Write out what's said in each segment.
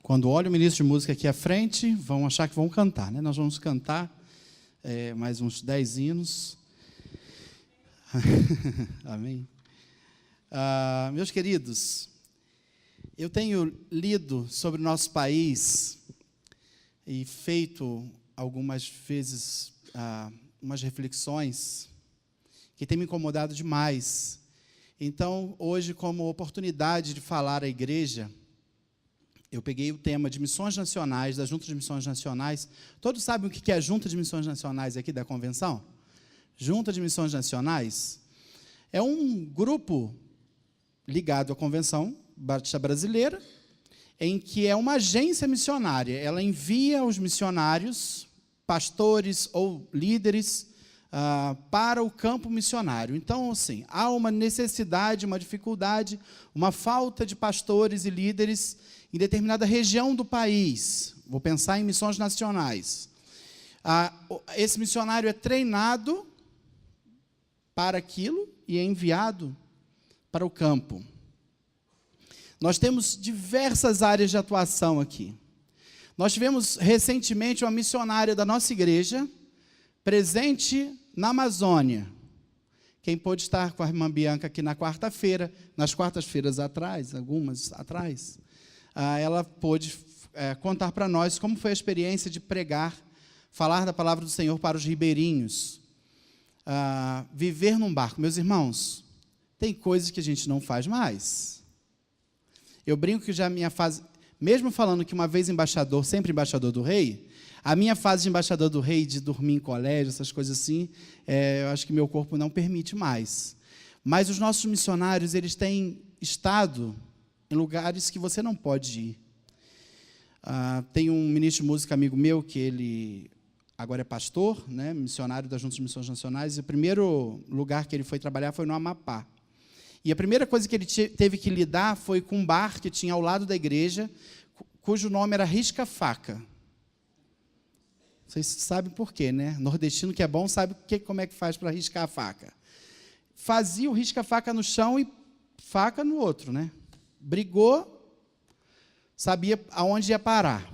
Quando olha o ministro de música aqui à frente, vão achar que vão cantar, né? Nós vamos cantar mais uns 10 hinos. Amém. Meus queridos, eu tenho lido sobre o nosso país e feito algumas vezes umas reflexões que têm me incomodado demais. Então, hoje, como oportunidade de falar à igreja, eu peguei o tema de missões nacionais, da Junta de Missões Nacionais. Todos sabem o que é a Junta de Missões Nacionais aqui da Convenção? Junta de Missões Nacionais é um grupo ligado à Convenção Batista Brasileira, em que é uma agência missionária. Ela envia os missionários, pastores ou líderes, para o campo missionário. Então, assim, há uma necessidade, uma dificuldade, uma falta de pastores e líderes em determinada região do país. Vou pensar em missões nacionais. Esse missionário é treinado para aquilo e é enviado para o campo. Nós temos diversas áreas de atuação aqui. Nós tivemos recentemente uma missionária da nossa igreja presente na Amazônia. Quem pôde estar com a irmã Bianca aqui na quarta-feira, nas quartas-feiras atrás, algumas atrás, ela pôde contar para nós como foi a experiência de pregar, falar da palavra do Senhor para os ribeirinhos. Viver num barco. Meus irmãos, tem coisas que a gente não faz mais. Eu brinco que já a minha fase, mesmo falando que uma vez embaixador, sempre embaixador do rei, a minha fase de embaixador do rei, de dormir em colégio, essas coisas assim, eu acho que meu corpo não permite mais. Mas os nossos missionários, eles têm estado em lugares que você não pode ir. Tem um ministro de música amigo meu, que ele agora é pastor, né, missionário da Junta de Missões Nacionais, e o primeiro lugar que ele foi trabalhar foi no Amapá. E a primeira coisa que ele teve que lidar foi com um bar que tinha ao lado da igreja, cujo nome era Risca-Faca. Vocês sabem por quê, né? Nordestino que é bom sabe como é que faz para riscar a faca. Fazia o risca-faca no chão e faca no outro, né? Brigou, sabia aonde ia parar.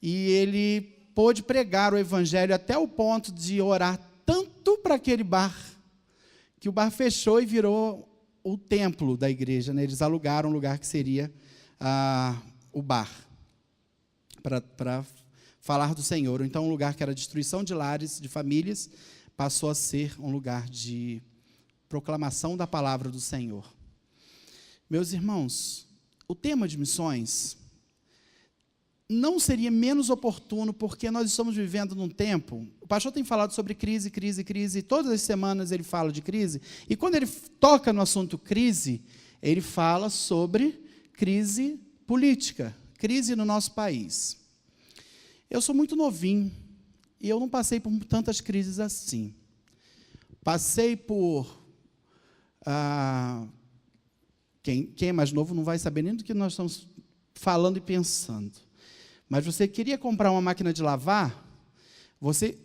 E ele pôde pregar o evangelho até o ponto de orar tanto para aquele bar, que o bar fechou e virou o templo da igreja, né? Eles alugaram um lugar que seria o bar, para falar do Senhor. Então, um lugar que era destruição de lares, de famílias, passou a ser um lugar de proclamação da palavra do Senhor. Meus irmãos, o tema de missões não seria menos oportuno, porque nós estamos vivendo num tempo, o pastor tem falado sobre crise, todas as semanas ele fala de crise, e quando ele toca no assunto crise, ele fala sobre crise política, crise no nosso país. Eu sou muito novinho, e eu não passei por tantas crises assim. Passei por... Quem é mais novo não vai saber nem do que nós estamos falando e pensando. Mas você queria comprar uma máquina de lavar, você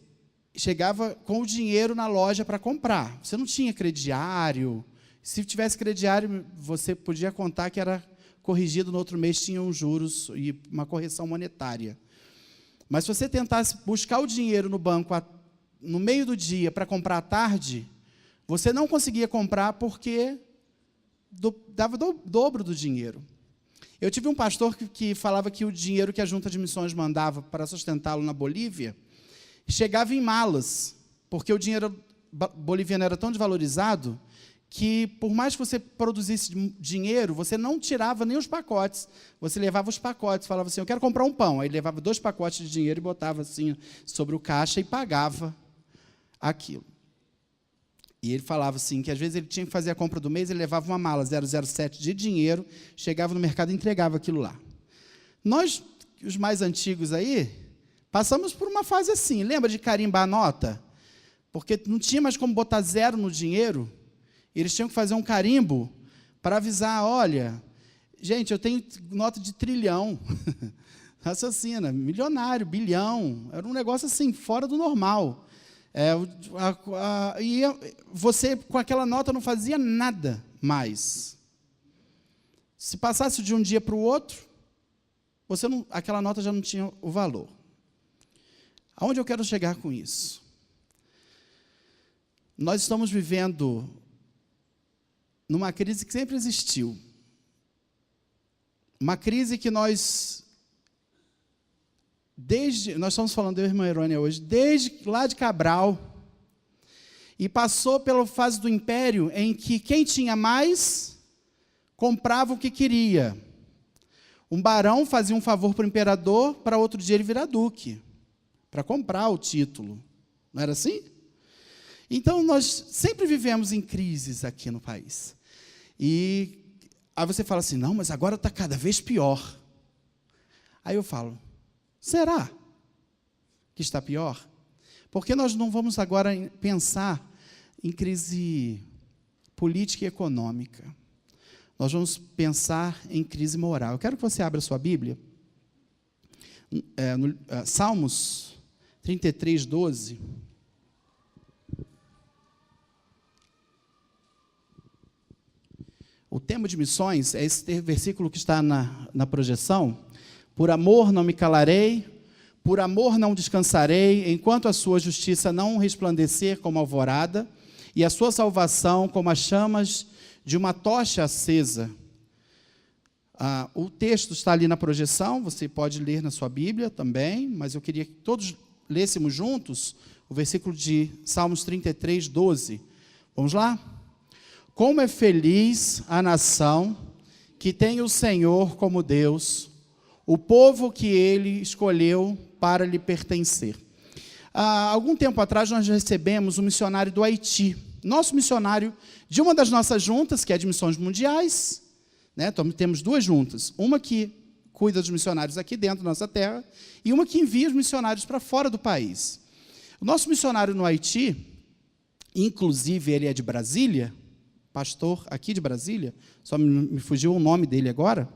chegava com o dinheiro na loja para comprar. Você não tinha crediário. Se tivesse crediário, você podia contar que era corrigido no outro mês, tinha uns juros e uma correção monetária. Mas se você tentasse buscar o dinheiro no banco no meio do dia para comprar à tarde, você não conseguia comprar porque dava o dobro do dinheiro. Eu tive um pastor que falava que o dinheiro que a Junta de Missões mandava para sustentá-lo na Bolívia chegava em malas, porque o dinheiro boliviano era tão desvalorizado que, por mais que você produzisse dinheiro, você não tirava nem os pacotes. Você levava os pacotes, falava assim, eu quero comprar um pão. Aí levava 2 pacotes de dinheiro e botava assim sobre o caixa e pagava aquilo. E ele falava assim, que às vezes ele tinha que fazer a compra do mês, ele levava uma mala 007 de dinheiro, chegava no mercado e entregava aquilo lá. Nós, os mais antigos aí, passamos por uma fase assim. Lembra de carimbar a nota? Porque não tinha mais como botar zero no dinheiro. Eles tinham que fazer um carimbo para avisar, olha, gente, eu tenho nota de trilhão, raciocina, milionário, bilhão, era um negócio assim, fora do normal. E você, com aquela nota, não fazia nada mais. Se passasse de um dia para o outro, aquela nota já não tinha o valor. Aonde eu quero chegar com isso? Nós estamos vivendo numa crise que sempre existiu. Uma crise que nós estamos falando, eu e a irmã Erônia hoje, desde lá de Cabral, e passou pela fase do Império, em que quem tinha mais, comprava o que queria. Um barão fazia um favor para o imperador, para outro dia ele virar duque, para comprar o título. Não era assim? Então, nós sempre vivemos em crises aqui no país. E aí você fala assim, não, mas agora está cada vez pior. Aí eu falo, será que está pior? Porque nós não vamos agora pensar em crise política e econômica. Nós vamos pensar em crise moral. Eu quero que você abra a sua Bíblia. Salmos 33, 12. O tema de missões é esse versículo que está na projeção. Por amor não me calarei, por amor não descansarei, enquanto a sua justiça não resplandecer como alvorada, e a sua salvação como as chamas de uma tocha acesa. O texto está ali na projeção, você pode ler na sua Bíblia também, mas eu queria que todos lêssemos juntos o versículo de Salmos 33, 12. Vamos lá? Como é feliz a nação que tem o Senhor como Deus, o povo que Ele escolheu para lhe pertencer. Há algum tempo atrás, nós recebemos um missionário do Haiti, nosso missionário de uma das nossas juntas, que é de missões mundiais, né? Então, temos duas juntas, uma que cuida dos missionários aqui dentro da nossa terra, e uma que envia os missionários para fora do país. O nosso missionário no Haiti, inclusive ele é de Brasília, pastor aqui de Brasília, só me fugiu o nome dele agora,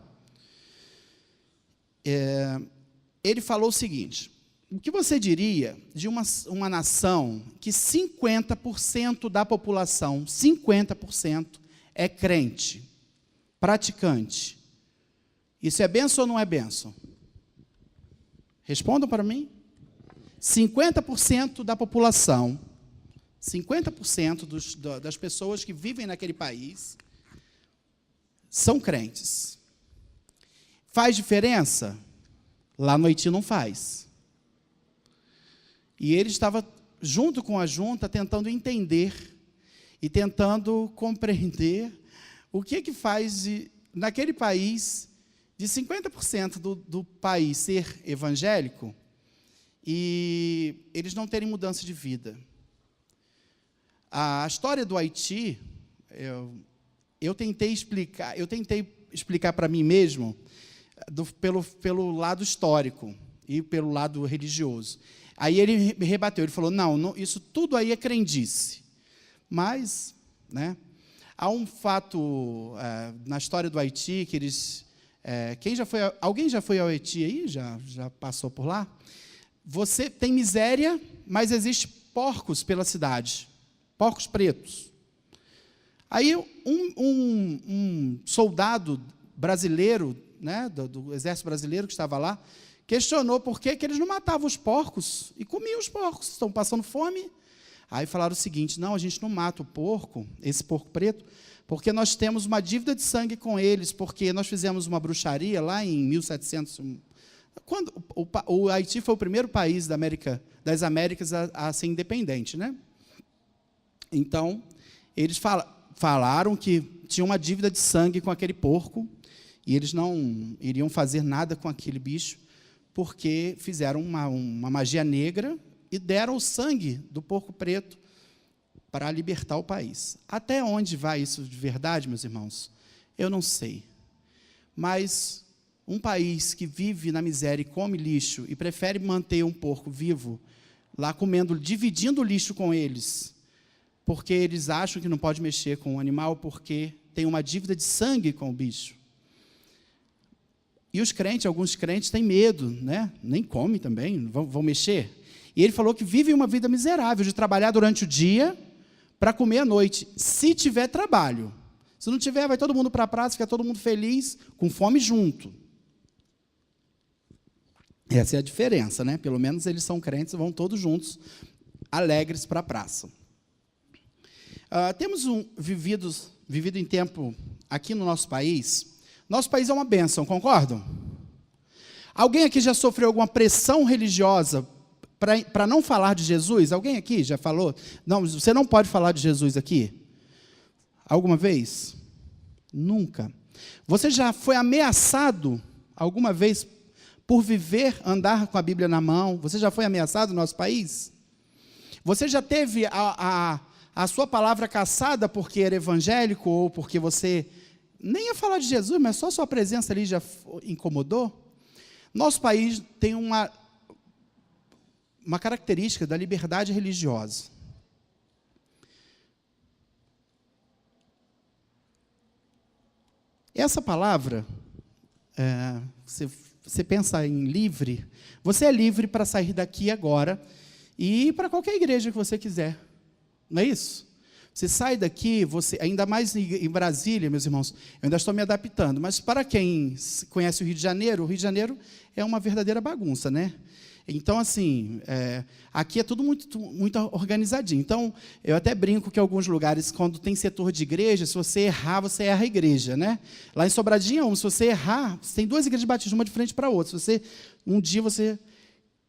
ele falou o seguinte, o que você diria de uma nação que 50% da população, 50% é crente, praticante? Isso é bênção ou não é bênção? Respondam para mim. 50% da população, 50% das pessoas que vivem naquele país são crentes. Faz diferença? Lá no Haiti não faz. E ele estava junto com a junta tentando entender e tentando compreender o que faz naquele país de 50% do país ser evangélico e eles não terem mudança de vida. A história do Haiti, eu tentei explicar para mim mesmo pelo lado histórico e pelo lado religioso. Aí ele me rebateu, ele falou, não, isso tudo aí é crendice. Mas, né, há um fato na história do Haiti, que eles... alguém já foi ao Haiti aí? Já passou por lá? Você tem miséria, mas existe porcos pela cidade. Porcos pretos. Aí um soldado brasileiro, né, do exército brasileiro que estava lá, questionou por que eles não matavam os porcos e comiam os porcos, estão passando fome. Aí falaram o seguinte, não, a gente não mata o porco, esse porco preto, porque nós temos uma dívida de sangue com eles, porque nós fizemos uma bruxaria lá em 1700, quando o Haiti foi o primeiro país das Américas a ser independente, né? Então, eles falaram que tinha uma dívida de sangue com aquele porco, e eles não iriam fazer nada com aquele bicho, porque fizeram uma magia negra e deram o sangue do porco preto para libertar o país. Até onde vai isso de verdade, meus irmãos? Eu não sei. Mas um país que vive na miséria e come lixo e prefere manter um porco vivo lá comendo, dividindo o lixo com eles, porque eles acham que não pode mexer com o animal porque tem uma dívida de sangue com o bicho. E alguns crentes têm medo, né? Nem comem também, vão mexer. E ele falou que vivem uma vida miserável, de trabalhar durante o dia para comer à noite, se tiver trabalho. Se não tiver, vai todo mundo para a praça, fica todo mundo feliz, com fome junto. Essa é a diferença, né? Pelo menos eles são crentes e vão todos juntos, alegres para a praça. Temos vivido em tempo aqui no nosso país. Nosso país é uma bênção, concordam? Alguém aqui já sofreu alguma pressão religiosa para não falar de Jesus? Alguém aqui já falou? Não, você não pode falar de Jesus aqui? Alguma vez? Nunca. Você já foi ameaçado alguma vez por andar com a Bíblia na mão? Você já foi ameaçado no nosso país? Você já teve a sua palavra caçada porque era evangélico ou porque você nem ia falar de Jesus, mas só a sua presença ali já incomodou? Nosso país tem uma característica da liberdade religiosa. Essa palavra, você pensa em livre, você é livre para sair daqui agora e ir para qualquer igreja que você quiser. Não é isso? Você sai daqui, ainda mais em Brasília, meus irmãos, eu ainda estou me adaptando, mas para quem conhece o Rio de Janeiro é uma verdadeira bagunça, né? Então, assim, aqui é tudo muito organizadinho. Então, eu até brinco que em alguns lugares, quando tem setor de igreja, se você errar, você erra a igreja, né? Lá em Sobradinho, se você errar, você tem 2 igrejas batistas, uma de frente para a outra.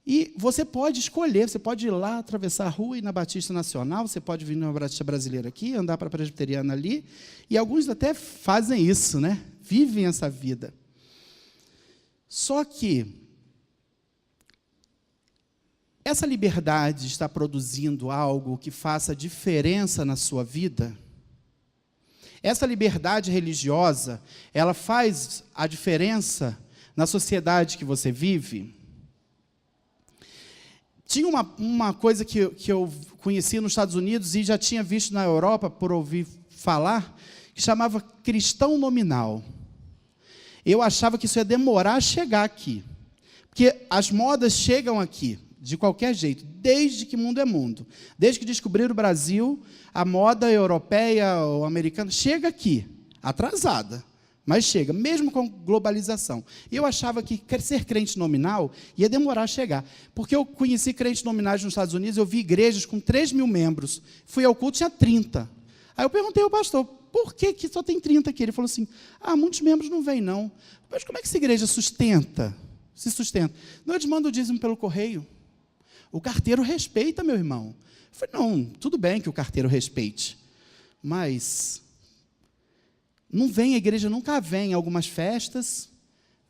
E você pode escolher, você pode ir lá, atravessar a rua e ir na Batista Nacional, você pode vir na Batista Brasileira aqui, andar para a Presbiteriana ali, e alguns até fazem isso, né? Vivem essa vida. Só que essa liberdade está produzindo algo que faça diferença na sua vida? Essa liberdade religiosa, ela faz a diferença na sociedade que você vive? Tinha uma coisa que eu conheci nos Estados Unidos e já tinha visto na Europa, por ouvir falar, que chamava cristão nominal. Eu achava que isso ia demorar a chegar aqui, porque as modas chegam aqui, de qualquer jeito, desde que mundo é mundo. Desde que descobriram o Brasil, a moda europeia ou americana chega aqui, atrasada, mas chega, mesmo com globalização. E eu achava que ser crente nominal ia demorar a chegar, porque eu conheci crentes nominais nos Estados Unidos, eu vi igrejas com 3 mil membros, fui ao culto, tinha 30. Aí eu perguntei ao pastor, por que só tem 30 aqui? Ele falou assim, muitos membros não vêm não. Mas como é que essa igreja se sustenta? Não, eles mandam o dízimo pelo correio. O carteiro respeita, meu irmão. Eu falei, não, tudo bem que o carteiro respeite, mas não vem, a igreja nunca vem em algumas festas,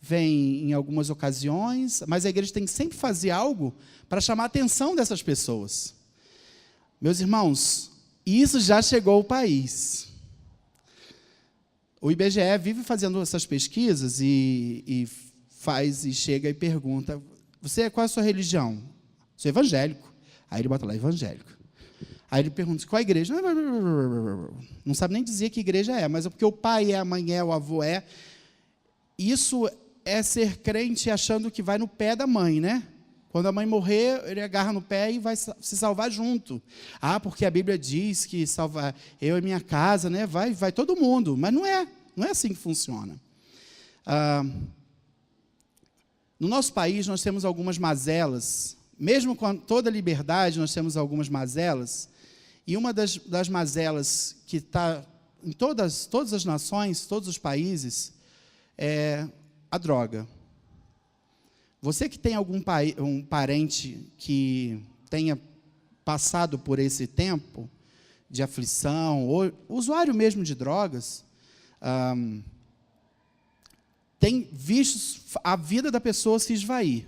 vem em algumas ocasiões, mas a igreja tem que sempre fazer algo para chamar a atenção dessas pessoas. Meus irmãos, isso já chegou ao país. O IBGE vive fazendo essas pesquisas e chega e pergunta, qual é a sua religião? Sou evangélico. Aí ele bota lá, evangélico. Aí ele pergunta, qual é a igreja? Não sabe nem dizer que igreja é, mas é porque o pai é, a mãe é, o avô é. Isso é ser crente achando que vai no pé da mãe, né? Quando a mãe morrer, ele agarra no pé e vai se salvar junto. Porque a Bíblia diz que salva eu e minha casa, né? Vai todo mundo. Mas não é assim que funciona. No nosso país, nós temos algumas mazelas. Mesmo com toda a liberdade, nós temos algumas mazelas, e uma das mazelas que está em todas as nações, todos os países, é a droga. Você que tem um parente que tenha passado por esse tempo de aflição, ou usuário mesmo de drogas, tem visto a vida da pessoa se esvair.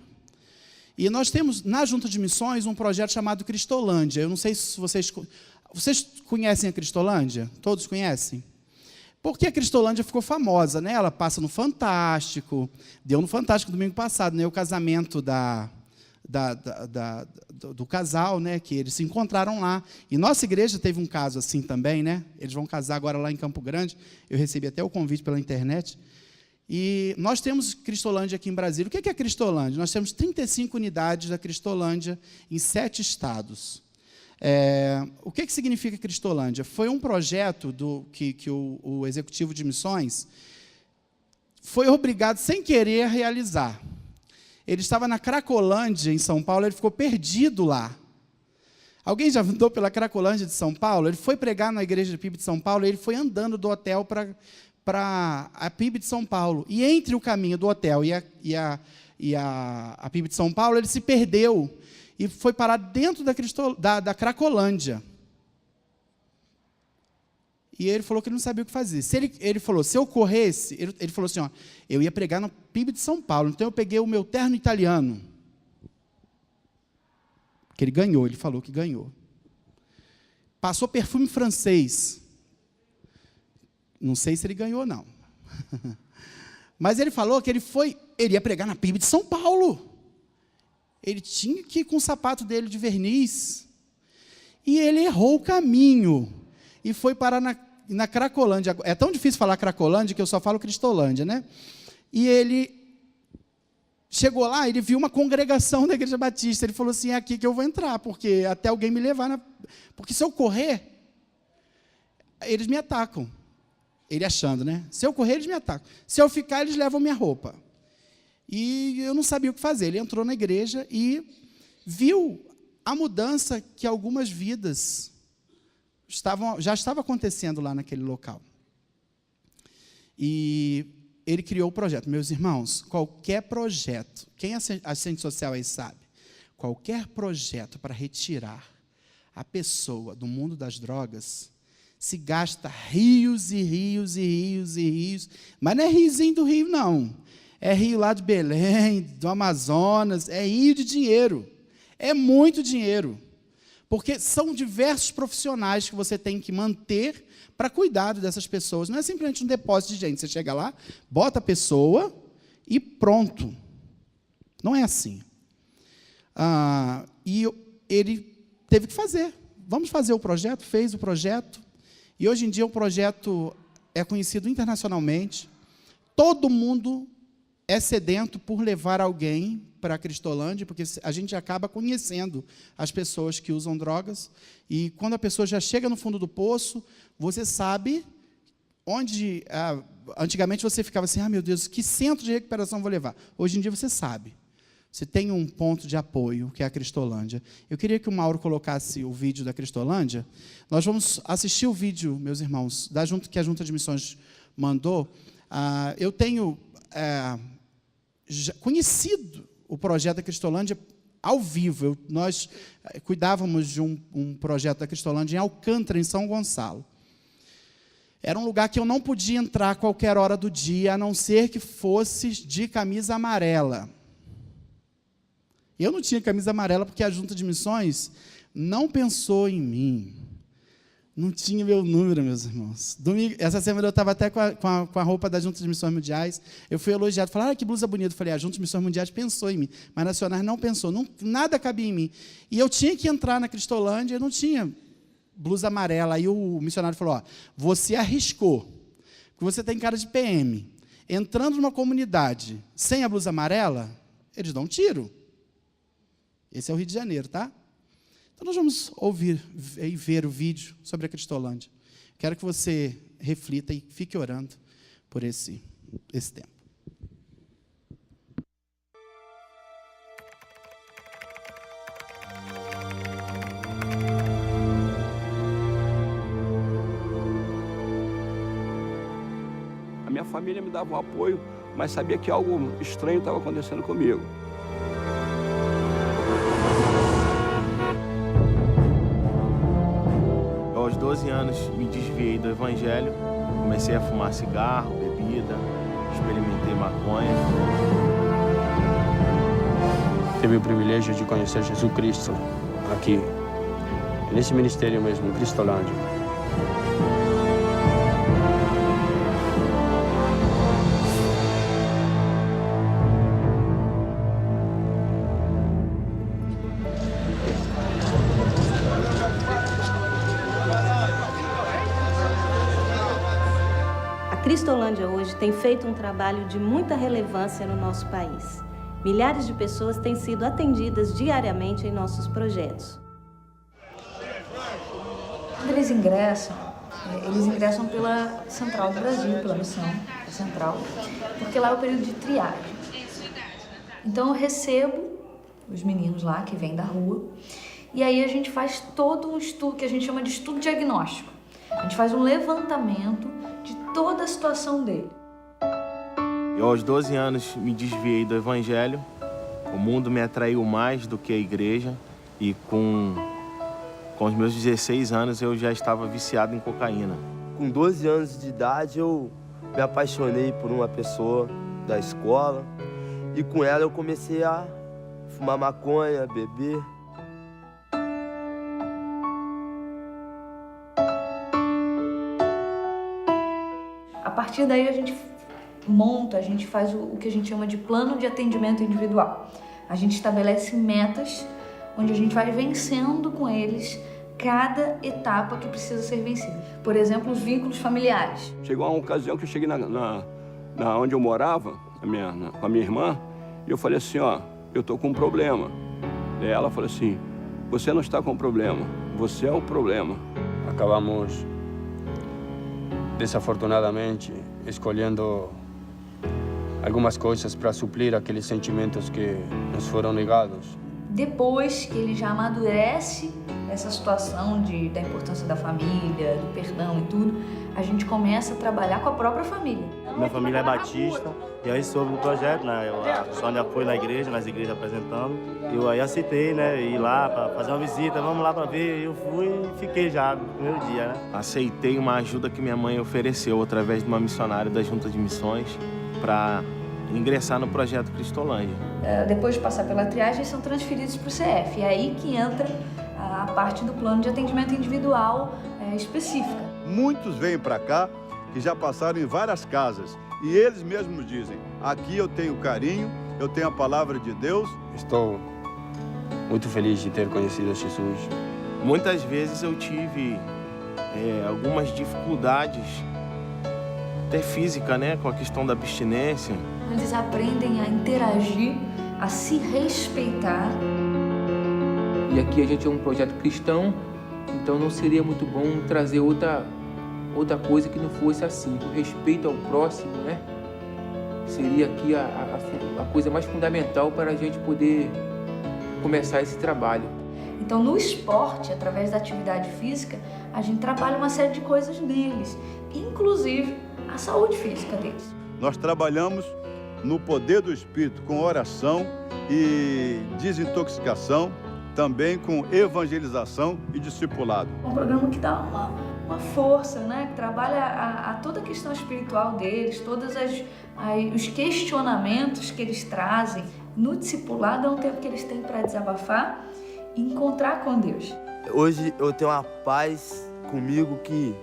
E nós temos, na Junta de Missões, um projeto chamado Cristolândia. Eu não sei se vocês conhecem a Cristolândia? Todos conhecem? Porque a Cristolândia ficou famosa, né? Ela passa no Fantástico, deu no Fantástico domingo passado, né? O casamento do casal, né? Que eles se encontraram lá. E nossa igreja teve um caso assim também, né? Eles vão casar agora lá em Campo Grande. Eu recebi até o convite pela internet. E nós temos Cristolândia aqui em Brasília. O que é a Cristolândia? Nós temos 35 unidades da Cristolândia em 7 estados. O que significa Cristolândia? Foi um projeto que o Executivo de Missões foi obrigado, sem querer, a realizar. Ele estava na Cracolândia, em São Paulo, ele ficou perdido lá. Alguém já andou pela Cracolândia de São Paulo? Ele foi pregar na igreja de PIB de São Paulo, e ele foi andando do hotel para a PIB de São Paulo. E entre o caminho do hotel e a PIB de São Paulo, ele se perdeu e foi parar dentro da Cracolândia. E ele falou que ele não sabia o que fazer. Ele falou, se eu corresse, ele falou assim, ó, eu ia pregar no PIB de São Paulo, então eu peguei o meu terno italiano, que ele ganhou, ele falou que ganhou. Passou perfume francês. Não sei se ele ganhou, não. Mas ele falou que ele ia pregar na PIB de São Paulo. Ele tinha que ir com o sapato dele de verniz. E ele errou o caminho. E foi parar na Cracolândia. É tão difícil falar Cracolândia que eu só falo Cristolândia, né? E ele chegou lá, ele viu uma congregação da Igreja Batista. Ele falou assim, é aqui que eu vou entrar, porque até alguém me levar. Porque se eu correr, eles me atacam. Ele achando, né? Se eu correr, eles me atacam. Se eu ficar, eles levam minha roupa. E eu não sabia o que fazer. Ele entrou na igreja e viu a mudança que algumas vidas já estava acontecendo lá naquele local. E ele criou o projeto. Meus irmãos, qualquer projeto, quem é assistente social aí sabe, qualquer projeto para retirar a pessoa do mundo das drogas, se gasta rios e rios e rios e rios, mas não é riozinho do Rio, não. É rio lá de Belém, do Amazonas, é rio de dinheiro. É muito dinheiro. Porque são diversos profissionais que você tem que manter para cuidar dessas pessoas. Não é simplesmente um depósito de gente. Você chega lá, bota a pessoa e pronto. Não é assim. E ele teve que fazer. Vamos fazer o projeto? Fez o projeto. E hoje em dia o projeto é conhecido internacionalmente. Todo mundo é sedento por levar alguém para a Cristolândia, porque a gente acaba conhecendo as pessoas que usam drogas, e quando a pessoa já chega no fundo do poço, você sabe onde... antigamente você ficava assim, meu Deus, que centro de recuperação vou levar? Hoje em dia você sabe. Você tem um ponto de apoio, que é a Cristolândia. Eu queria que o Mauro colocasse o vídeo da Cristolândia. Nós vamos assistir o vídeo, meus irmãos, que a Junta de Missões mandou. Eu tenho conhecido o projeto da Cristolândia ao vivo. Nós cuidávamos de um projeto da Cristolândia em Alcântara, em São Gonçalo. Era um lugar que eu não podia entrar a qualquer hora do dia, a não ser que fosse de camisa amarela. Eu não tinha camisa amarela porque a Junta de Missões não pensou em mim. Não tinha meu número, meus irmãos. Essa semana eu estava até com a roupa da Junta de Missões Mundiais. Eu fui elogiado. Falaram, que blusa bonita. Eu falei, a Junta de Missões Mundiais pensou em mim, mas Nacionais não pensou. Nada cabia em mim. E eu tinha que entrar na Cristolândia, eu não tinha blusa amarela. Aí o missionário falou, você arriscou, porque você tem cara de PM. Entrando numa comunidade sem a blusa amarela, eles dão um tiro. Esse é o Rio de Janeiro, tá? Então, nós vamos ouvir e ver o vídeo sobre a Cristolândia. Quero que você reflita e fique orando por esse tempo. A minha família me dava um apoio, mas sabia que algo estranho estava acontecendo comigo. Aos 12 anos, me desviei do evangelho, comecei a fumar cigarro, bebida, experimentei maconha. Tive o privilégio de conhecer Jesus Cristo aqui, nesse ministério mesmo, em Cristolândia. A Cristolândia hoje tem feito um trabalho de muita relevância no nosso país. Milhares de pessoas têm sido atendidas diariamente em nossos projetos. Quando eles ingressam pela Central do Brasil, pela missão central, porque lá é o período de triagem. Então eu recebo os meninos lá que vêm da rua e aí a gente faz todo um estudo que a gente chama de estudo diagnóstico. A gente faz um levantamento de toda a situação dele. Eu, aos 12 anos, me desviei do evangelho. O mundo me atraiu mais do que a igreja. E com os meus 16 anos, eu já estava viciado em cocaína. Com 12 anos de idade, eu me apaixonei por uma pessoa da escola. E com ela eu comecei a fumar maconha, beber. A partir daí a gente faz o que a gente chama de plano de atendimento individual. A gente estabelece metas onde a gente vai vencendo com eles cada etapa que precisa ser vencida. Por exemplo, os vínculos familiares. Chegou uma ocasião que eu cheguei na onde eu morava, com a minha irmã, e eu falei assim, ó, eu tô com um problema. E ela falou assim, você não está com problema, você é o problema. Acabamos, desafortunadamente, escolhendo algumas coisas para suprir aqueles sentimentos que nos foram negados. Depois que ele já amadurece essa situação da importância da família, do perdão e tudo, a gente começa a trabalhar com a própria família. Minha família é batista, e aí soube do projeto, né? Eu só de apoio na igreja, nas igrejas apresentando. Eu aí aceitei, né? Ir lá para fazer uma visita, vamos lá para ver. Eu fui e fiquei já no primeiro dia, né? Aceitei uma ajuda que minha mãe ofereceu através de uma missionária da Junta de Missões para ingressar no projeto Cristolândia. Depois de passar pela triagem, são transferidos para o CF. É aí que entra a parte do plano de atendimento individual específica. Muitos vêm para cá que já passaram em várias casas e eles mesmos dizem, aqui eu tenho carinho, eu tenho a palavra de Deus. Estou muito feliz de ter conhecido Jesus. Muitas vezes eu tive algumas dificuldades, até física, né, com a questão da abstinência. Eles aprendem a interagir, a se respeitar. E aqui a gente é um projeto cristão, então não seria muito bom trazer outra coisa que não fosse assim. O respeito ao próximo, né? Seria aqui a coisa mais fundamental para a gente poder começar esse trabalho. Então, no esporte, através da atividade física, a gente trabalha uma série de coisas neles, inclusive a saúde física deles. Nós trabalhamos no poder do Espírito com oração e desintoxicação, também com evangelização e discipulado. Um programa que dá uma força, né? Que trabalha a toda a questão espiritual deles, todos os questionamentos que eles trazem. No discipulado é um tempo que eles têm para desabafar e encontrar com Deus. Hoje eu tenho uma paz comigo que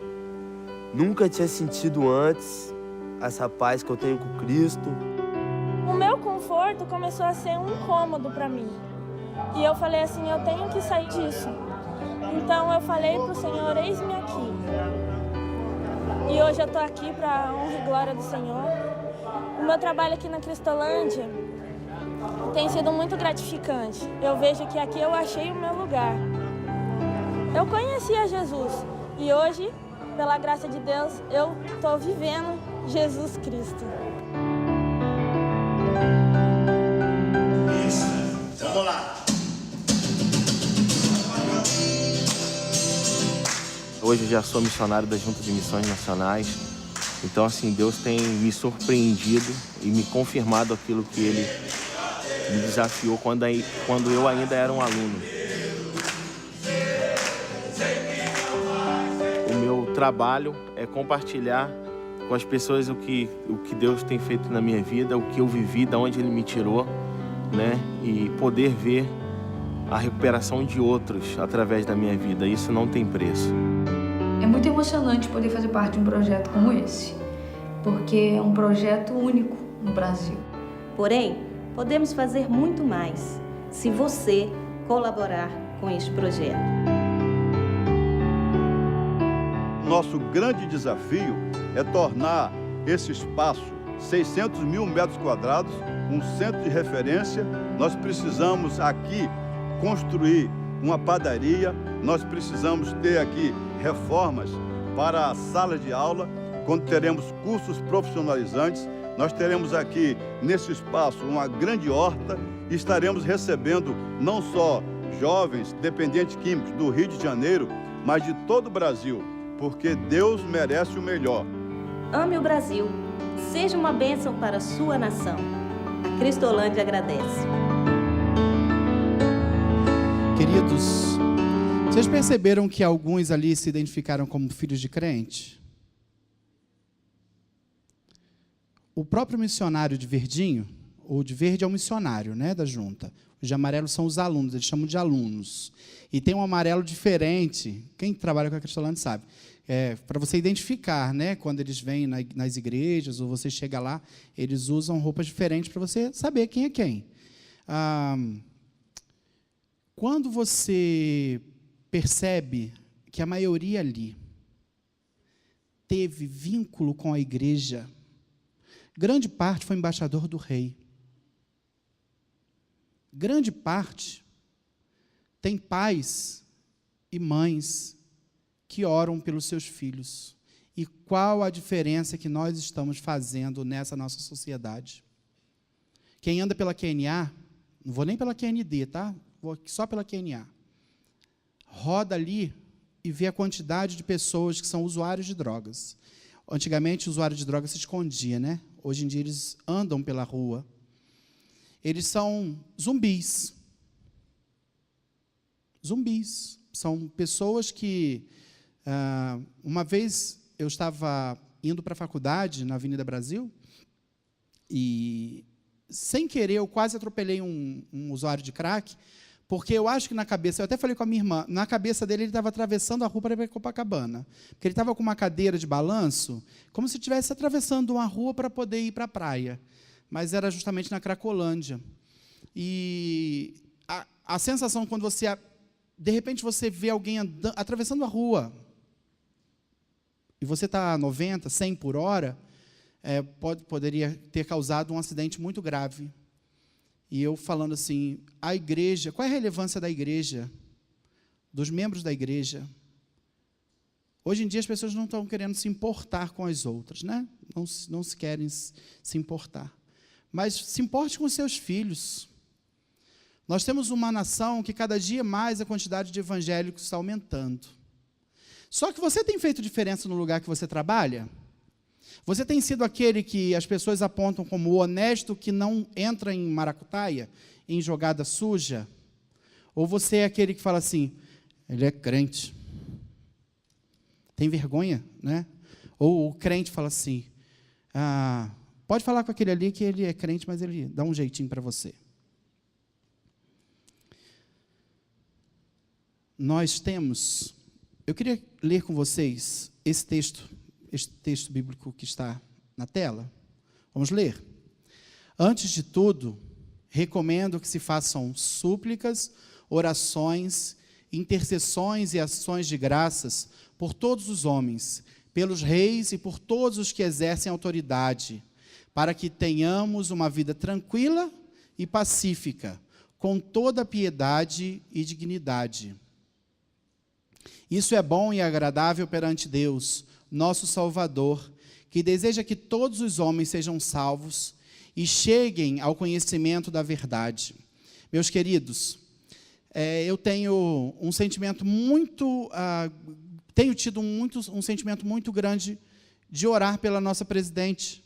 nunca tinha sentido antes, essa paz que eu tenho com Cristo. O meu conforto começou a ser um incômodo para mim. E eu falei assim, eu tenho que sair disso. Então eu falei pro Senhor, eis-me aqui. E hoje eu tô aqui para a honra e glória do Senhor. O meu trabalho aqui na Cristolândia tem sido muito gratificante. Eu vejo que aqui eu achei o meu lugar. Eu conhecia Jesus e hoje, pela graça de Deus, eu tô vivendo Jesus Cristo. Vamos lá. Hoje eu já sou missionário da Junta de Missões Nacionais. Então, assim, Deus tem me surpreendido e me confirmado aquilo que Ele me desafiou quando eu ainda era um aluno. O meu trabalho é compartilhar com as pessoas o que Deus tem feito na minha vida, o que eu vivi, de onde Ele me tirou, né? E poder ver a recuperação de outros através da minha vida. Isso não tem preço. É muito emocionante poder fazer parte de um projeto como esse, porque é um projeto único no Brasil. Porém, podemos fazer muito mais se você colaborar com este projeto. Nosso grande desafio é tornar esse espaço, 600 mil metros quadrados, um centro de referência. Nós precisamos aqui construir uma padaria, nós precisamos ter aqui reformas para a sala de aula, quando teremos cursos profissionalizantes, nós teremos aqui, nesse espaço, uma grande horta e estaremos recebendo não só jovens dependentes químicos do Rio de Janeiro, mas de todo o Brasil, porque Deus merece o melhor. Ame o Brasil. Seja uma bênção para a sua nação. A Cristolândia agradece. Queridos, vocês perceberam que alguns ali se identificaram como filhos de crente? O próprio missionário de verdinho, ou de verde é o missionário, né, da junta. Os de amarelo são os alunos, eles chamam de alunos. E tem um amarelo diferente, quem trabalha com a Cristolândia sabe, para você identificar, né, quando eles vêm nas igrejas, ou você chega lá, eles usam roupas diferentes para você saber quem é quem. Quando você percebe que a maioria ali teve vínculo com a igreja, grande parte foi embaixador do rei. Grande parte tem pais e mães que oram pelos seus filhos. E qual a diferença que nós estamos fazendo nessa nossa sociedade? Quem anda pela QNA, não vou nem pela QND, tá? Vou só pela QNA. Roda ali e vê a quantidade de pessoas que são usuários de drogas. Antigamente, o usuário de drogas se escondia, né? Hoje em dia, eles andam pela rua. Eles são zumbis. Zumbis. São pessoas que... uma vez, eu estava indo para a faculdade, na Avenida Brasil, e, sem querer, eu quase atropelei um usuário de crack, porque eu acho que na cabeça, eu até falei com a minha irmã, na cabeça dele ele estava atravessando a rua para ir para Copacabana. Porque ele estava com uma cadeira de balanço, como se estivesse atravessando uma rua para poder ir para a praia. Mas era justamente na Cracolândia. E a sensação quando você, de repente, você vê alguém atravessando a rua, e você está a 90, 100 por hora, poderia ter causado um acidente muito grave. E eu falando assim, a igreja, qual é a relevância da igreja, dos membros da igreja? Hoje em dia as pessoas não estão querendo se importar com as outras, né? Não se querem se importar. Mas se importe com os seus filhos. Nós temos uma nação que cada dia mais a quantidade de evangélicos está aumentando. Só que você tem feito diferença no lugar que você trabalha? Você tem sido aquele que as pessoas apontam como o honesto que não entra em maracutaia, em jogada suja? Ou você é aquele que fala assim, ele é crente. Tem vergonha, né? Ou o crente fala assim, pode falar com aquele ali que ele é crente, mas ele dá um jeitinho para você. Nós temos... Eu queria ler com vocês esse texto bíblico que está na tela. Vamos ler? Antes de tudo, recomendo que se façam súplicas, orações, intercessões e ações de graças por todos os homens, pelos reis e por todos os que exercem autoridade, para que tenhamos uma vida tranquila e pacífica, com toda piedade e dignidade. Isso é bom e agradável perante Deus, nosso Salvador, que deseja que todos os homens sejam salvos e cheguem ao conhecimento da verdade. Meus queridos, eu tenho um sentimento tenho tido um sentimento muito grande de orar pela nossa presidente.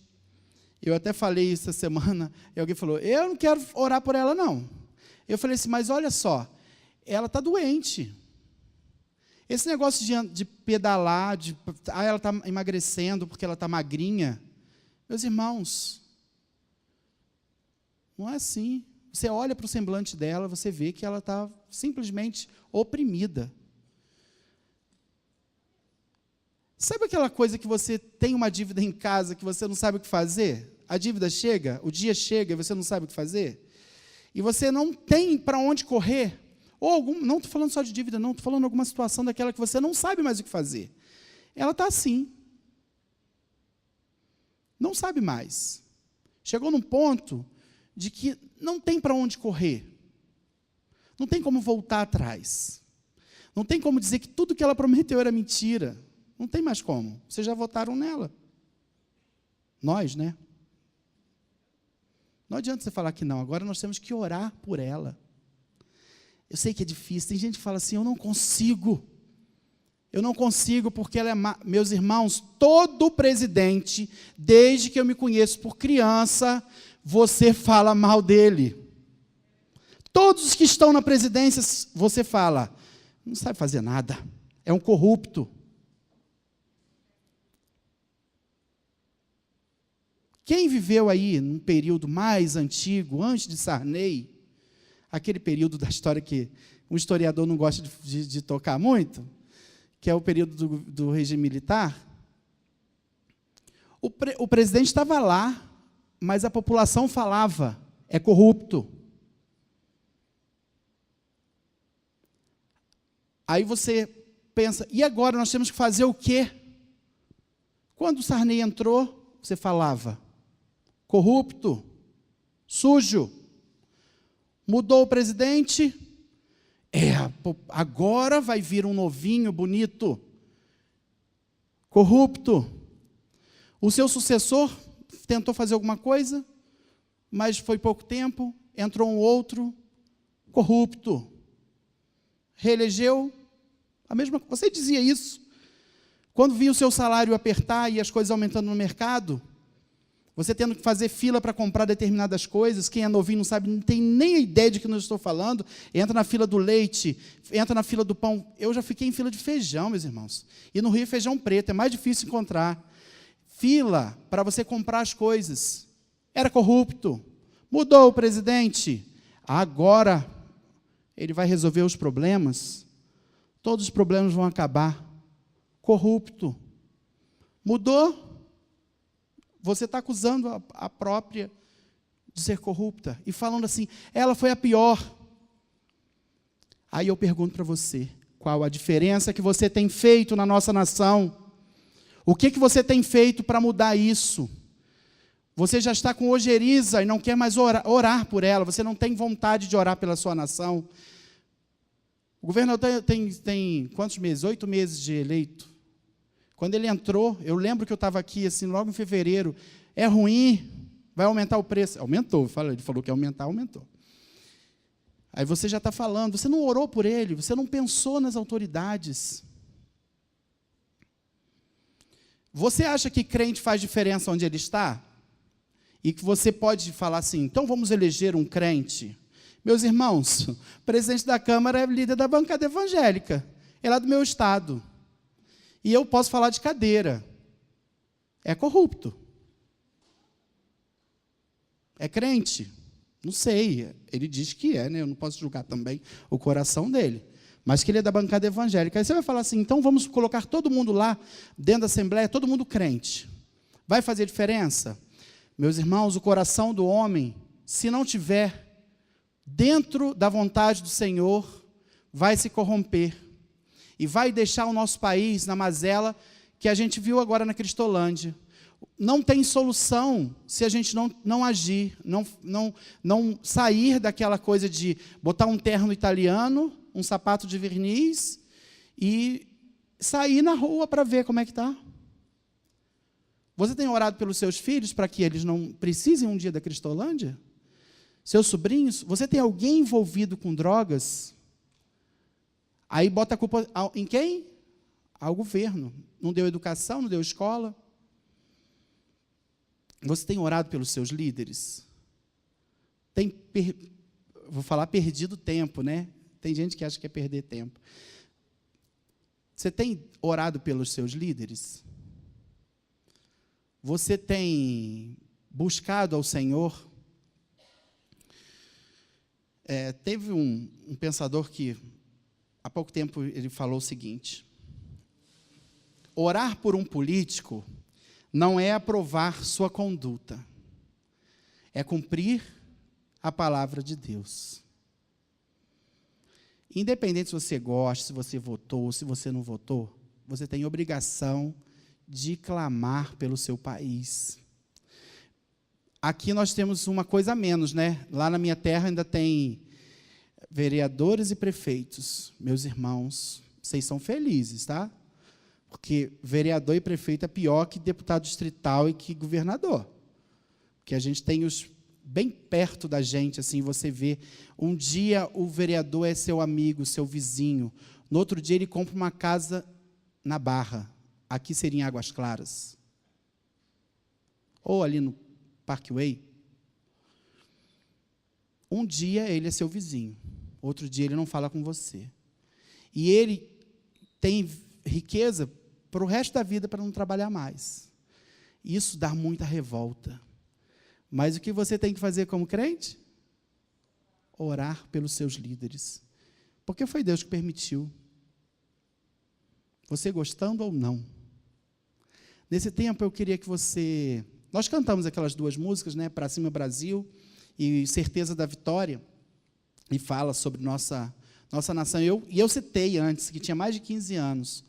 Eu até falei isso essa semana, e alguém falou, eu não quero orar por ela, não. Eu falei assim, mas olha só, ela está doente. Esse negócio de pedalar, ela está emagrecendo porque ela está magrinha. Meus irmãos, não é assim. Você olha para o semblante dela, você vê que ela está simplesmente oprimida. Sabe aquela coisa que você tem uma dívida em casa que você não sabe o que fazer? A dívida chega, o dia chega e você não sabe o que fazer? E você não tem para onde correr? Ou não estou falando só de dívida, não, estou falando de alguma situação daquela que você não sabe mais o que fazer. Ela está assim. Não sabe mais. Chegou num ponto de que não tem para onde correr. Não tem como voltar atrás. Não tem como dizer que tudo que ela prometeu era mentira. Não tem mais como. Vocês já votaram nela. Nós, né? Não adianta você falar que não, agora nós temos que orar por ela. Eu sei que é difícil, tem gente que fala assim, eu não consigo porque ela é má. Meus irmãos, todo presidente, desde que eu me conheço por criança, você fala mal dele. Todos os que estão na presidência, você fala, não sabe fazer nada, é um corrupto. Quem viveu aí num período mais antigo, antes de Sarney, aquele período da história que um historiador não gosta de tocar muito, que é o período do regime militar, o presidente estava lá, mas a população falava, é corrupto. Aí você pensa, e agora nós temos que fazer o quê? Quando o Sarney entrou, você falava, corrupto, sujo. Mudou o presidente, agora vai vir um novinho bonito, corrupto. O seu sucessor tentou fazer alguma coisa, mas foi pouco tempo, entrou um outro, corrupto. Reelegeu, a mesma coisa. Você dizia isso. Quando via o seu salário apertar e as coisas aumentando no mercado, você tendo que fazer fila para comprar determinadas coisas, quem é novinho não sabe, não tem nem a ideia de que eu estou falando, entra na fila do leite, entra na fila do pão. Eu já fiquei em fila de feijão, meus irmãos. E no Rio é feijão preto, é mais difícil encontrar. Fila para você comprar as coisas. Era corrupto. Mudou o presidente. Agora ele vai resolver os problemas. Todos os problemas vão acabar. Corrupto. Mudou. Você está acusando a própria de ser corrupta. E falando assim, ela foi a pior. Aí eu pergunto para você, qual a diferença que você tem feito na nossa nação? O que você tem feito para mudar isso? Você já está com ojeriza e não quer mais orar por ela, você não tem vontade de orar pela sua nação. O governador tem quantos meses? 8 meses de eleito. Quando ele entrou, eu lembro que eu estava aqui, assim, logo em fevereiro, é ruim, vai aumentar o preço. Aumentou, ele falou que ia aumentar, aumentou. Aí você já está falando, você não orou por ele, você não pensou nas autoridades. Você acha que crente faz diferença onde ele está? E que você pode falar assim, então vamos eleger um crente? Meus irmãos, o presidente da Câmara é líder da bancada evangélica, é lá do meu estado. E eu posso falar de cadeira. É corrupto. É crente? Não sei. Ele diz que é, né? Eu não posso julgar também o coração dele. Mas que ele é da bancada evangélica. Aí você vai falar assim, então vamos colocar todo mundo lá, dentro da Assembleia, todo mundo crente. Vai fazer diferença? Meus irmãos, o coração do homem, se não tiver dentro da vontade do Senhor, vai se corromper. E vai deixar o nosso país na mazela que a gente viu agora na Cristolândia. Não tem solução se a gente não agir, não sair daquela coisa de botar um terno italiano, um sapato de verniz e sair na rua para ver como é que está. Você tem orado pelos seus filhos para que eles não precisem um dia da Cristolândia? Seus sobrinhos? Você tem alguém envolvido com drogas? Aí bota a culpa em quem? Ao governo. Não deu educação, não deu escola. Você tem orado pelos seus líderes? Vou falar perdido tempo, né? Tem gente que acha que é perder tempo. Você tem orado pelos seus líderes? Você tem buscado ao Senhor? Teve um pensador que há pouco tempo ele falou o seguinte, orar por um político não é aprovar sua conduta, é cumprir a palavra de Deus. Independente se você gosta, se você votou, se você não votou, você tem obrigação de clamar pelo seu país. Aqui nós temos uma coisa a menos, né? Lá na minha terra ainda tem vereadores e prefeitos. Meus irmãos, vocês são felizes, tá? Porque vereador e prefeito é pior que deputado distrital e que governador. Porque a gente tem bem perto da gente, assim, você vê, um dia o vereador é seu amigo, seu vizinho, no outro dia ele compra uma casa na Barra, aqui seria em Águas Claras, ou ali no Parkway. Um dia ele é seu vizinho, outro dia ele não fala com você. E ele tem riqueza para o resto da vida para não trabalhar mais. Isso dá muita revolta. Mas o que você tem que fazer como crente? Orar pelos seus líderes. Porque foi Deus que permitiu. Você gostando ou não. Nesse tempo eu queria que você... Nós cantamos aquelas duas músicas, né? Pra Cima Brasil e Certeza da Vitória. E fala sobre nossa nação. Eu citei antes, que tinha mais de 15 anos.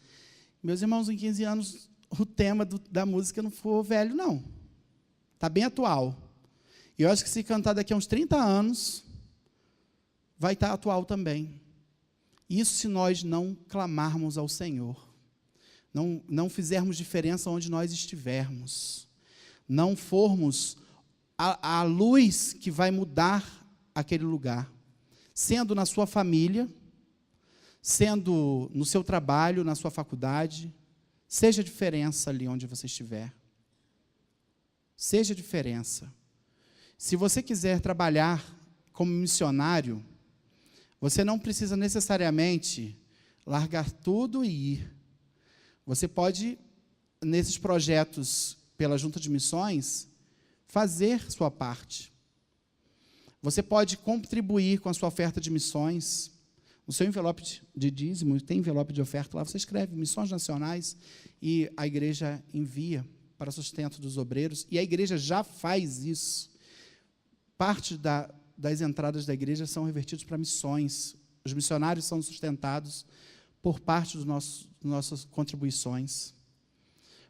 Meus irmãos, em 15 anos, o tema da música não foi velho, não. Está bem atual. E eu acho que se cantar daqui a uns 30 anos, vai estar atual também. Isso se nós não clamarmos ao Senhor. Não fizermos diferença onde nós estivermos. Não formos a luz que vai mudar aquele lugar. Sendo na sua família, sendo no seu trabalho, na sua faculdade, seja a diferença ali onde você estiver. Seja a diferença. Se você quiser trabalhar como missionário, você não precisa necessariamente largar tudo e ir. Você pode, nesses projetos pela Junta de Missões, fazer sua parte. Você pode contribuir com a sua oferta de missões. No seu envelope de dízimo, tem envelope de oferta lá, você escreve Missões Nacionais e a igreja envia para sustento dos obreiros. E a igreja já faz isso. Parte das entradas da igreja são revertidas para missões. Os missionários são sustentados por parte das nossas contribuições.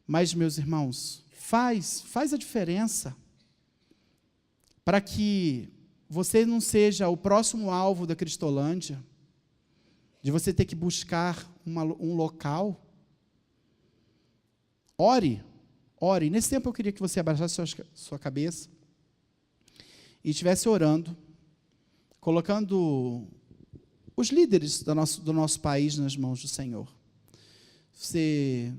Mas, meus irmãos, faz a diferença para que você não seja o próximo alvo da Cristolândia, de você ter que buscar um local. Ore. Nesse tempo eu queria que você abaixasse sua cabeça e estivesse orando, colocando os líderes do nosso país nas mãos do Senhor. Você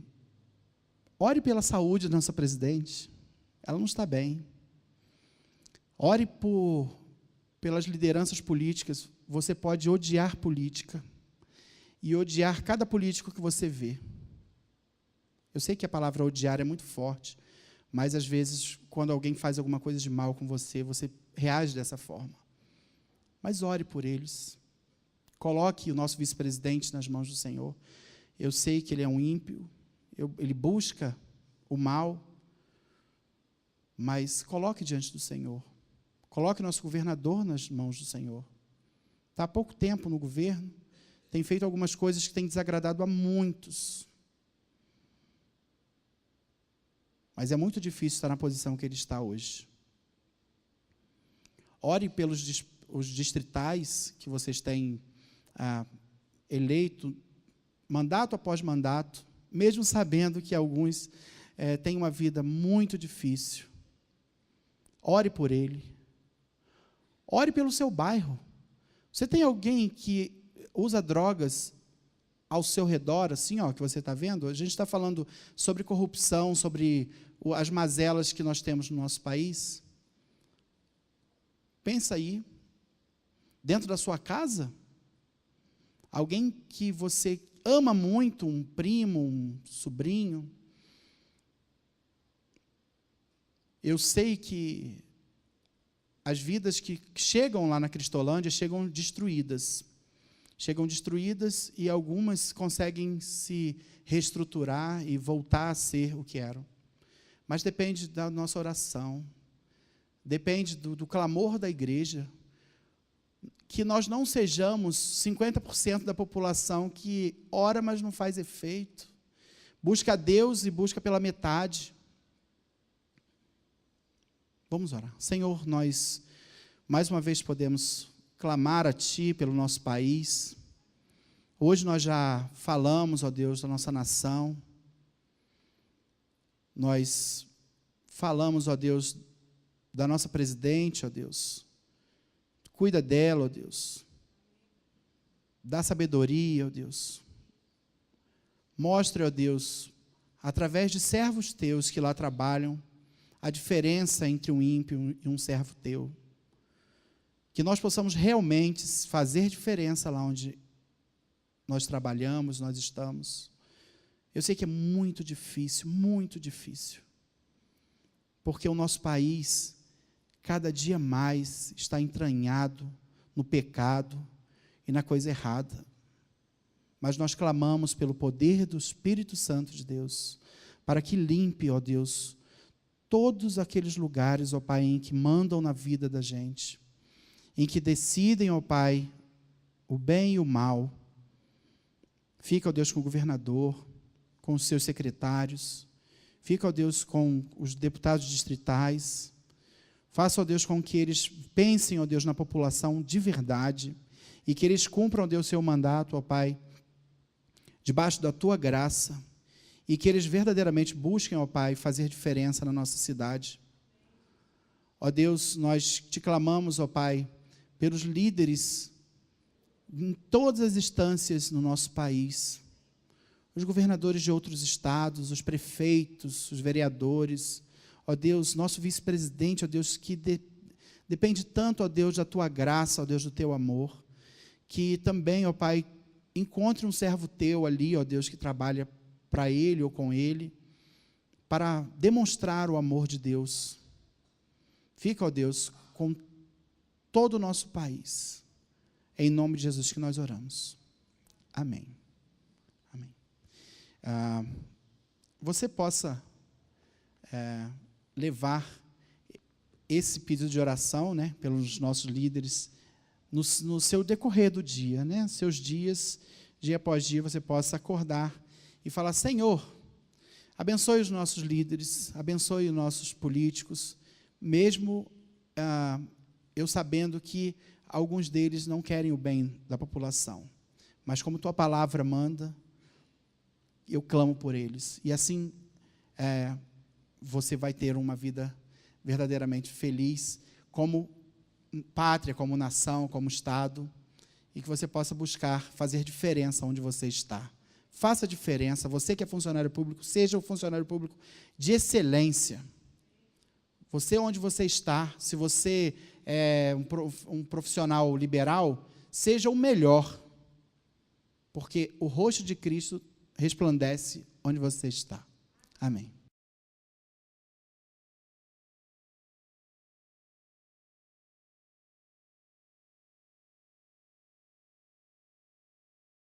ore pela saúde da nossa presidente, ela não está bem. Ore pelas lideranças políticas. Você pode odiar política e odiar cada político que você vê. Eu sei que a palavra odiar é muito forte, mas, às vezes, quando alguém faz alguma coisa de mal com você, você reage dessa forma. Mas ore por eles. Coloque o nosso vice-presidente nas mãos do Senhor. Eu sei que ele é um ímpio, ele busca o mal, mas coloque diante do Senhor. Coloque o nosso governador nas mãos do Senhor. Está há pouco tempo no governo, tem feito algumas coisas que têm desagradado a muitos. Mas é muito difícil estar na posição que ele está hoje. Ore pelos os distritais que vocês têm eleito, mandato após mandato, mesmo sabendo que alguns têm uma vida muito difícil. Ore por ele. Ore pelo seu bairro. Você tem alguém que usa drogas ao seu redor, assim, ó, que você está vendo? A gente está falando sobre corrupção, sobre as mazelas que nós temos no nosso país. Pensa aí, dentro da sua casa, alguém que você ama muito, um primo, um sobrinho. Eu sei que as vidas que chegam lá na Cristolândia chegam destruídas. Chegam destruídas e algumas conseguem se reestruturar e voltar a ser o que eram. Mas depende da nossa oração, depende do clamor da igreja, que nós não sejamos 50% da população que ora, mas não faz efeito, busca a Deus e busca pela metade. Vamos orar. Senhor, nós mais uma vez podemos clamar a Ti pelo nosso país. Hoje nós já falamos, ó Deus, da nossa nação. Nós falamos, ó Deus, da nossa presidente, ó Deus. Cuida dela, ó Deus. Dá sabedoria, ó Deus. Mostre, ó Deus, através de servos teus que lá trabalham, a diferença entre um ímpio e um servo teu. Que nós possamos realmente fazer diferença lá onde nós trabalhamos, nós estamos. Eu sei que é muito difícil, porque o nosso país, cada dia mais, está entranhado no pecado e na coisa errada. Mas nós clamamos pelo poder do Espírito Santo de Deus, para que limpe, ó Deus, todos aqueles lugares, ó Pai, em que mandam na vida da gente, em que decidem, ó Pai, o bem e o mal. Fica, ó Deus, com o governador, com os seus secretários, fica, ó Deus, com os deputados distritais. Faça, ó Deus, com que eles pensem, ó Deus, na população de verdade e que eles cumpram, ó Deus, seu mandato, ó Pai, debaixo da Tua graça, e que eles verdadeiramente busquem, ó Pai, fazer diferença na nossa cidade. Ó Deus, nós te clamamos, ó Pai, pelos líderes em todas as instâncias no nosso país, os governadores de outros estados, os prefeitos, os vereadores, ó Deus, nosso vice-presidente, ó Deus, que depende tanto, ó Deus, da Tua graça, ó Deus, do Teu amor, que também, ó Pai, encontre um servo Teu ali, ó Deus, que trabalha para ele ou com ele, para demonstrar o amor de Deus. Fica, ó Deus, com todo o nosso país. É em nome de Jesus que nós oramos. Amém. Amém. Você possa levar esse pedido de oração, né, pelos nossos líderes, no seu decorrer do dia, né, seus dias, dia após dia, você possa acordar e falar: Senhor, abençoe os nossos líderes, abençoe os nossos políticos, mesmo eu sabendo que alguns deles não querem o bem da população, mas como Tua palavra manda, eu clamo por eles, e assim você vai ter uma vida verdadeiramente feliz, como pátria, como nação, como Estado, e que você possa buscar fazer diferença onde você está. Faça diferença. Você que é funcionário público, seja um funcionário público de excelência. Você, onde você está, se você é um profissional liberal, seja o melhor, porque o rosto de Cristo resplandece onde você está. Amém.